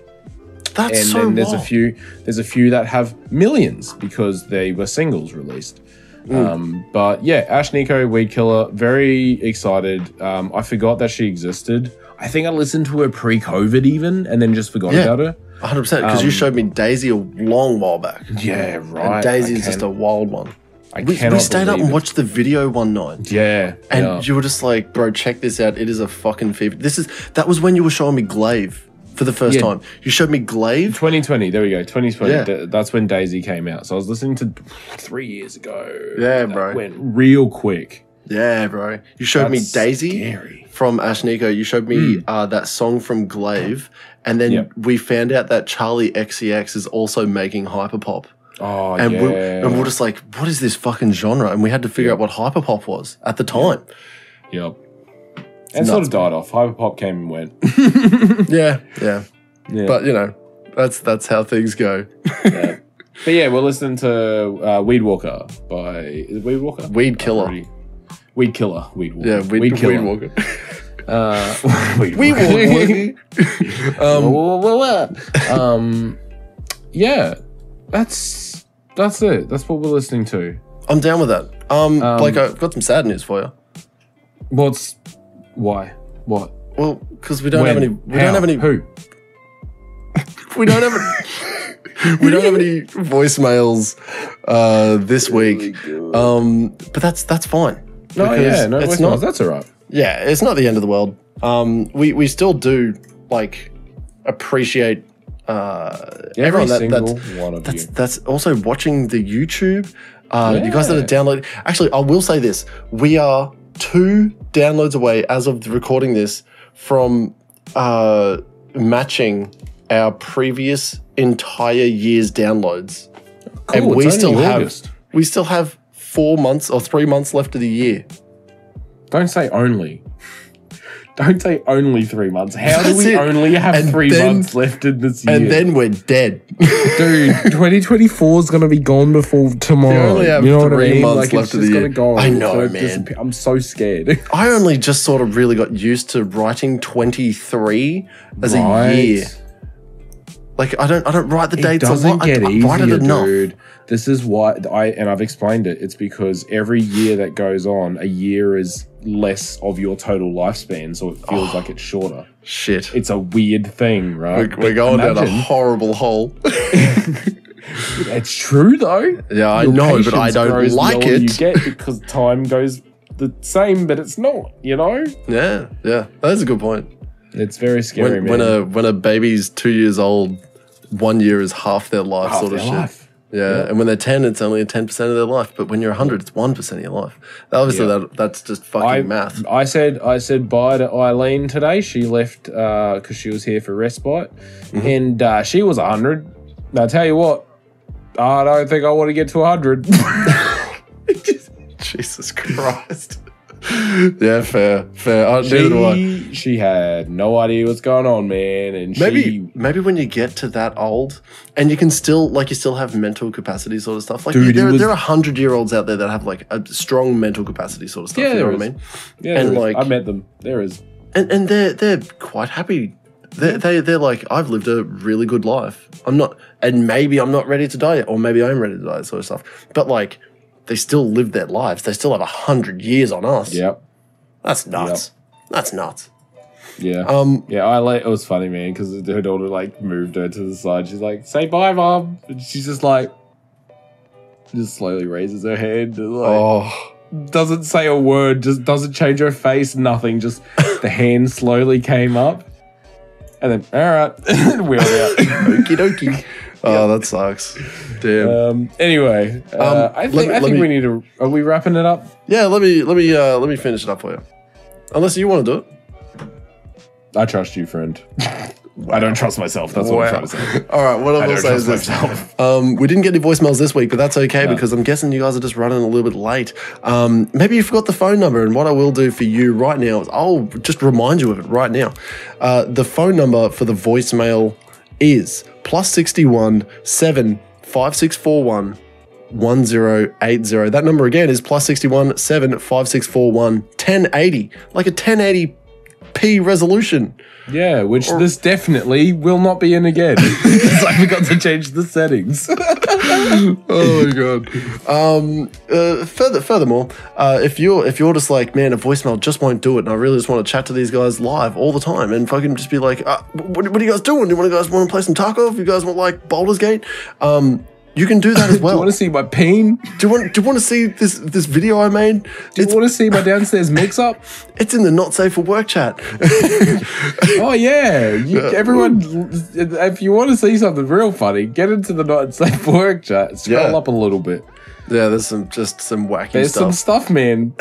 That's so then there's a few that have millions because they were singles released. But yeah, Ash Nico, Weed Killer, very excited. I forgot that she existed. I think I listened to her pre-COVID even, and then just forgot about her. 100%, because you showed me Daisy a long while back. Yeah, right. And Daisy is just a wild one. We stayed up and watched the video one night. Yeah. And you were just like, bro, check this out. It is a fucking fever. That was when you were showing me Glaive for the first time. You showed me Glaive. 2020. There we go. 2020. Yeah. That's when Daisy came out. So I was listening to 3 years ago. Yeah, bro. Went real quick. Yeah, bro. You showed me Daisy from Ash Nico. You showed me that song from Glaive. And then we found out that Charlie XCX is also making hyperpop. Oh, and we're just like, what is this fucking genre? And we had to figure out what hyperpop was at the time. Yep. And sort of died off. Hyperpop came and went. Yeah. But, that's how things go. Yeah. But yeah, we're listening to Weed Walker by... Is it Weed Walker? Weed Killer. Weed Killer. Weed Walker. Yeah, Weed Killer. Weed Walker. Weed Walker. Yeah. That's it. That's what we're listening to. I'm down with that. Blake, I've got some sad news for you. Why? What? Well, because we don't have any. We don't have any. Who? We don't have any. We don't have any voicemails this week. But that's fine. No voicemails. That's all right. Yeah, it's not the end of the world. We still do appreciate. Every single one of you. That's also watching the YouTube. You guys that are downloading. Actually, I will say this: we are 2 downloads away as of recording this from matching our previous entire year's downloads. Cool, and we it's still only have August. 4 months or 3 months left of the year. Don't say only. Don't say only 3 months. How do That's we it. only have And 3 then- months left in this year? And then we're dead. Dude, 2024 is gonna be gone before tomorrow. We only have you know what I 3 mean? months Like, left it's of just the gonna year. go. I It's know, gonna man. disappear. I'm so scared. I only just sort of really got used to writing 23 as Right. a year. Like I don't write the It dates a doesn't lot. get I write it easier, enough. dude. This is why I've explained it. It's because every year that goes on, a year is less of your total lifespan, so it feels like it's shorter. Shit. It's a weird thing, right? We're going down a Imagine- horrible hole. It's true though. Yeah, I Your know, but I patience don't grows the like older it. You get because time goes the same, but it's not. You know, Yeah, that's a good point. it's very scary. When a baby's 2 years old, 1 year is half their life, Half sort of their shit. life. Yeah, and when they're 10, it's only 10% of their life. But when you're 100, it's 1% of your life. Obviously, Yeah. that's just fucking math. I said bye to Eileen today. She left because she was here for respite, Mm-hmm. and she was 100. Now, I tell you what, I don't think I want to get to 100. Jesus Christ. Yeah, fair. Neither do I. She had no idea what's going on, man, and Maybe when you get to that old and you can still you still have mental capacity sort of stuff. Like Dude, there are 100-year-olds out there that have like a strong mental capacity sort of stuff. Yeah, you know there what I is. mean? Yeah, and there is. I met them. There is. And they're quite happy. They're like, I've lived a really good life. I'm not ready to die yet, or maybe I'm ready to die, sort of stuff. But like, they still live their lives. They still have 100 years on us. Yep. That's nuts. That's nuts. Yeah. It was funny, man, because her daughter like moved her to the side. She's like, "Say bye, mom," and she's just like, just slowly raises her hand. And, like, doesn't say a word. Just doesn't change her face. Nothing. Just the hand slowly came up, and then all right, wheeled out. Okie dokie. Oh, that sucks. Damn. Anyway, I think we need to. Are we wrapping it up? Yeah. Let me finish it up for you. Unless you want to do it. I trust you, friend. I don't trust myself. That's what I'm trying to say. All right. What I will don't say is trust this. myself. We didn't get any voicemails this week, but that's okay because I'm guessing you guys are just running a little bit late. Maybe you forgot the phone number, and what I will do for you right now is I'll just remind you of it right now. The phone number for the voicemail is +61 7 5641 1080. That number again is +61 7 5641 1080, like a 1080p resolution. Yeah, which this definitely will not be in again. Because I forgot to change the settings. Oh my god. Furthermore, if you're just like, man, a voicemail just won't do it, and I really just want to chat to these guys live all the time, and fucking just be like, what are you guys doing? Do you guys want to play some Tarkov? You guys want like Baldur's Gate? You can do that as well. Do you want to see my peen? Do you want to see this video I made? Do you want to see my downstairs mix-up? It's in the not safe for work chat. Oh yeah, everyone. If you want to see something real funny, get into the not safe for work chat. Scroll up a little bit. Yeah, there's some wacky There's stuff. some stuff, man.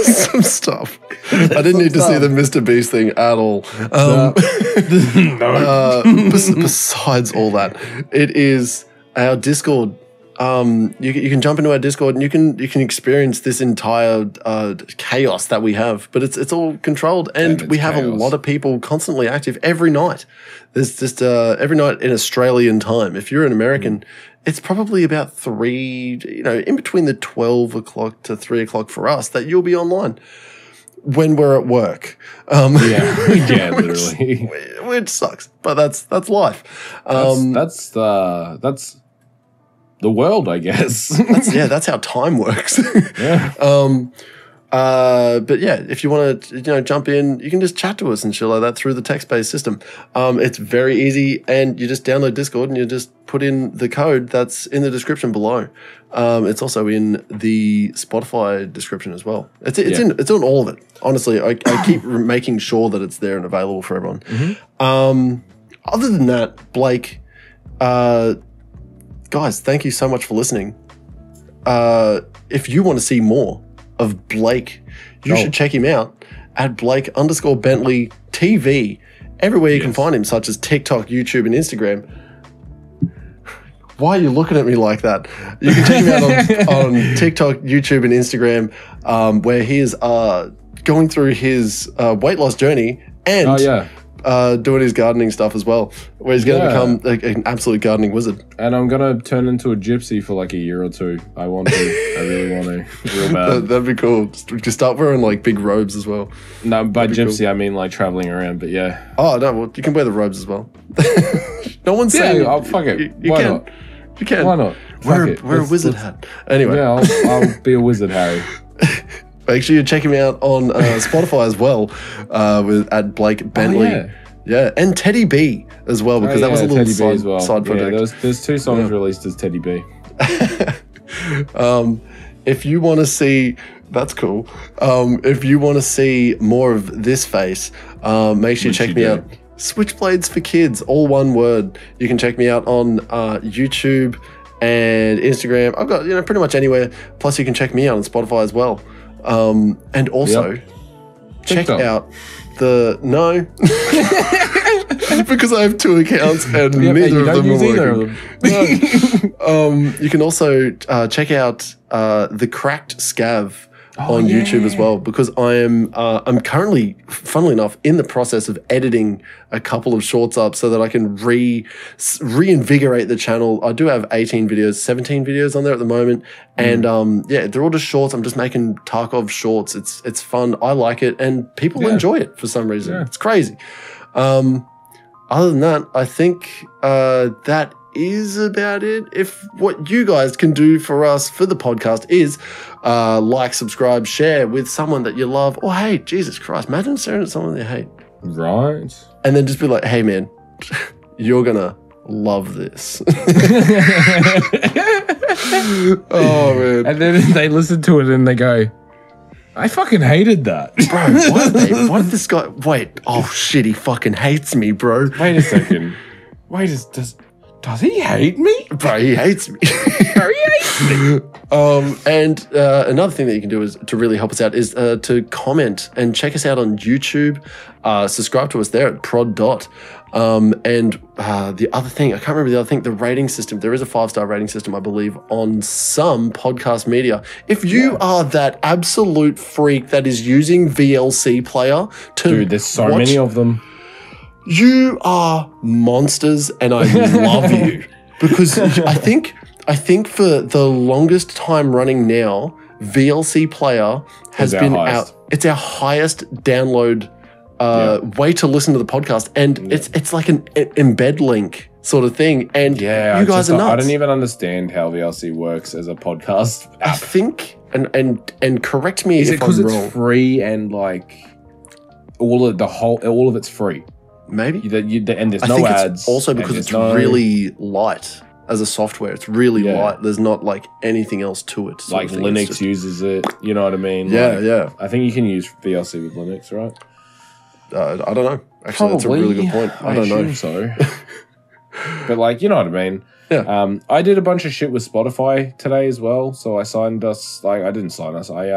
Some stuff. I didn't need to see the Mr. Beast thing at all. Besides all that, it is our Discord. You can jump into our Discord and you can experience this entire chaos that we have, but it's all controlled, and we have a lot of people constantly active every night. There's just every night in Australian time. If you're an American, it's probably about 3, in between the 12 o'clock to 3 o'clock for us that you'll be online when we're at work. Yeah, literally, which sucks, but that's life. That's the world, I guess. That's how time works. Yeah. But yeah, if you want to, jump in, you can just chat to us and shit like that through the text-based system. It's very easy, and you just download Discord and you just put in the code that's in the description below. It's also in the Spotify description as well. It's on all of it. Honestly, I keep making sure that it's there and available for everyone. Mm-hmm. Other than that, Blake, guys, thank you so much for listening. If you want to see more of Blake, you should check him out at Blake_Bentley TV. Everywhere you can find him, such as TikTok, YouTube, and Instagram. Why are you looking at me like that? You can check him out on TikTok, YouTube, and Instagram, where he is going through his weight loss journey and doing his gardening stuff as well, where he's going to become an absolute gardening wizard. And I'm going to turn into a gypsy for like a year or two. I want to. I really want to. Real bad. That'd be cool. Just start wearing like big robes as well. No, by gypsy, cool. I mean like traveling around, but yeah. Oh, no, well, you can wear the robes as well. No one's saying... Yeah, fuck it. Why can. Not? You can. Why not? Wear a wizard hat. Anyway. Yeah, I'll be a wizard, Harry. Make sure you check him out on Spotify as well, at Blake Bentley. Oh, yeah, and Teddy B as well, because that was a little side project. Yeah, there's 2 songs released as Teddy B. If you want to see, that's cool. If you want to see more of this face, make sure you check me out. Switchblades for Kids, all one word. You can check me out on YouTube and Instagram. I've got pretty much anywhere. Plus, you can check me out on Spotify as well. And also check out the because I have 2 accounts and neither of them are working. You can also check out the Cracked Scav on YouTube as well, because I'm currently, funnily enough, in the process of editing a couple of shorts up so that I can reinvigorate the channel. I do have 17 videos on there at the moment, and they're all just shorts. I'm just making Tarkov shorts. It's fun. I like it, and people enjoy it for some reason. Yeah. It's crazy. Other than that, I think that is about it. If what you guys can do for us for the podcast is like, subscribe, share with someone that you love or hate. Jesus Christ, imagine staring at someone they hate. Right. And then just be like, hey man, you're gonna love this. Oh man. And then they listen to it and they go, I fucking hated that. Bro, why did this guy... Wait, oh shit, he fucking hates me, bro. Wait a second. Does he hate me? Bro, he hates me. Bro, he hates me. And another thing that you can do is to really help us out is to comment and check us out on YouTube. Subscribe to us there at prod. And the other thing, I can't remember the other thing, the rating system. There is a 5-star rating system, I believe, on some podcast media. If you are that absolute freak that is using VLC Player to Dude, there's so many of them. You are monsters, and I love you, because I think for the longest time running now, VLC Player has been out. It's our highest download way to listen to the podcast, and it's like an embed link sort of thing. And you guys are nuts. I don't even understand how VLC works as a podcast app. I think, and correct me if I'm wrong. Is it because it's free and like all of it's free? Maybe. And there's no ads. It's also because it's really light as a software. It's really light. There's not like anything else to it. Like Linux uses it. You know what I mean? Yeah. I think you can use VLC with Linux, right? I don't know. Actually, that's a really good point. I don't know. So. But like, you know what I mean? Yeah. I did a bunch of shit with Spotify today as well. So I signed us. Like, I didn't sign us. I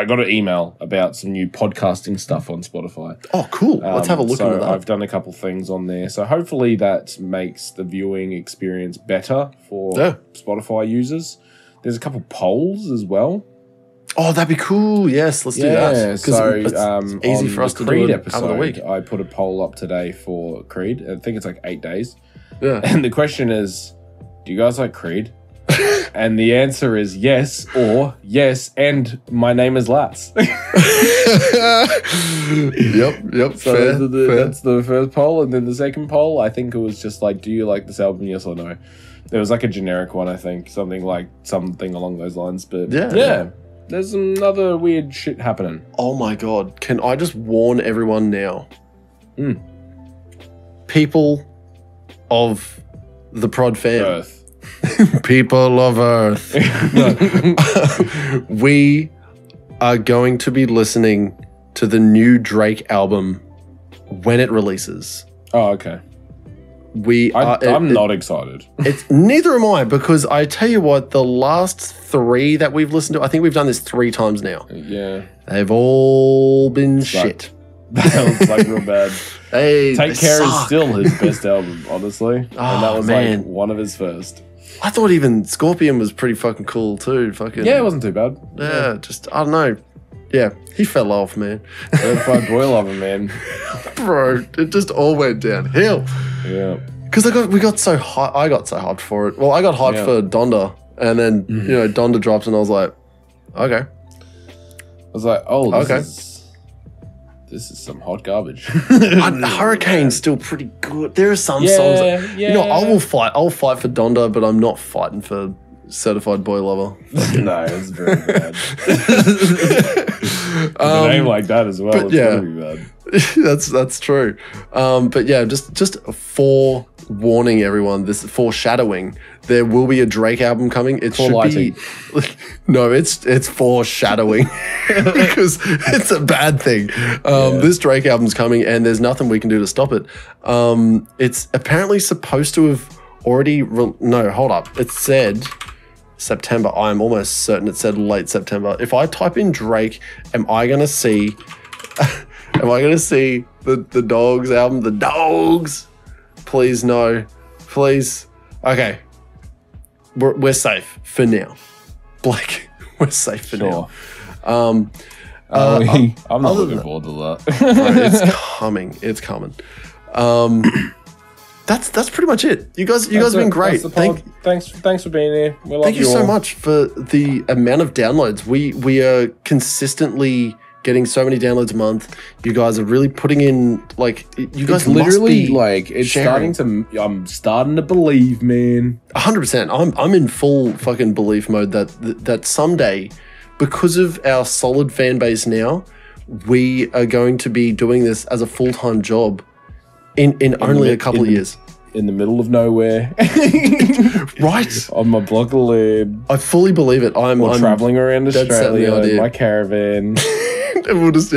got an email about some new podcasting stuff on Spotify. Oh, cool. Let's have a look into that. I've done a couple things on there. So hopefully that makes the viewing experience better for Spotify users. There's a couple polls as well. Oh, that'd be cool. Yes, let's do that. So it's easy for us to do episode, the week. I put a poll up today for Creed. I think it's like 8 days. Yeah. And the question is, do you guys like Creed? And the answer is yes, or yes, and my name is Lats. Yep. So fair. That's the first poll. And then the second poll, I think it was just like, do you like this album, yes or no? There was like a generic one, I think. Something along those lines. But yeah. There's some other weird shit happening. Oh my God. Can I just warn everyone now? People of the Prod fam. Earth. People of Earth. No. We are going to be listening to the new Drake album when it releases. Oh, okay. I'm not excited. It's neither am I, because I tell you what, the last 3 that we've listened to, I think we've done this 3 times now. Yeah. They've all been shit. That was like real bad. Take Care is still his best album, honestly. And that was like one of his first. I thought even Scorpion was pretty fucking cool too. Yeah, it wasn't too bad. Yeah, just, I don't know. Yeah, he fell off, man. Certified Boy Lover, man. Bro, it just all went downhill. Yeah. Because we got so high. I got so hyped for it. Well, I got hyped for Donda, and then Donda drops, and I was like, okay. I was like, oh, this is some hot garbage. Hurricane's still pretty good. There are some songs that, I'll fight for Donda, but I'm not fighting for Certified Boy Lover. No, it's very bad. A name like that as well. It's very bad. That's true. But yeah, just forewarning everyone, this foreshadowing. There will be a Drake album coming. It should be no, it's foreshadowing because it's a bad thing. This Drake album's coming, and there's nothing we can do to stop it. It's apparently supposed to have already. No, hold up. It said September. I'm almost certain it said late September. If I type in Drake, am I gonna see the Dogs album? The Dogs. Please no. Please. Okay. We're safe for now. Blake, we're safe for now. I'm not looking forward to that. It's coming. It's coming. That's pretty much it. You guys have been great. Thanks for being here. Thank you so much for the amount of downloads. We are consistently getting so many downloads a month. You guys are really putting in, like, you guys literally must be like it's sharing. I'm starting to believe, man. 100%. I'm in full fucking belief mode that someday, because of our solid fan base now, we are going to be doing this as a full-time job in only a couple of years. In the middle of nowhere. Right. On my block of land. I fully believe it. I'm traveling around Australia in my caravan. And we'll just,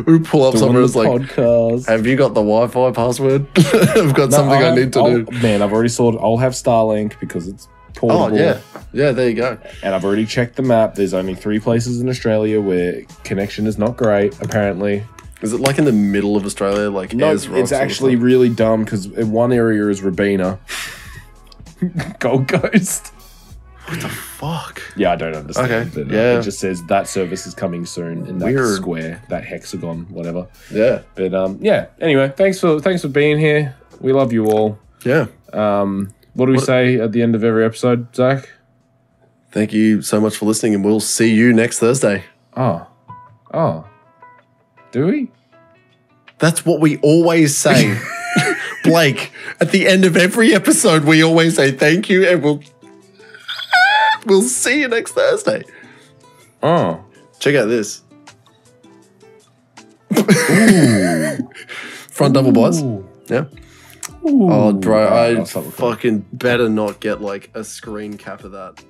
we pull up somewhere. It's like, podcast. Have you got the Wi-Fi password? I've got something I need to do. Man, I've already sorted. I'll have Starlink because it's portable. Oh, yeah. Yeah, there you go. And I've already checked the map. There's only 3 places in Australia where connection is not great, apparently. Is it like in the middle of Australia? Like no, it's actually really dumb because one area is Robina. Gold Coast. What the fuck? Yeah, I don't understand. Okay, but, yeah. It just says that service is coming soon in that square, that hexagon, whatever. Yeah. But yeah. Anyway, thanks for being here. We love you all. Yeah. What do we say at the end of every episode, Zakk? Thank you so much for listening, and we'll see you next Thursday. Oh. Do we? That's what we always say. Blake, at the end of every episode, we always say thank you, and we'll see you next Thursday. Oh. Check out this. Front double bars. Yeah. Ooh. Oh, bro, I fucking better not get like a screen cap of that.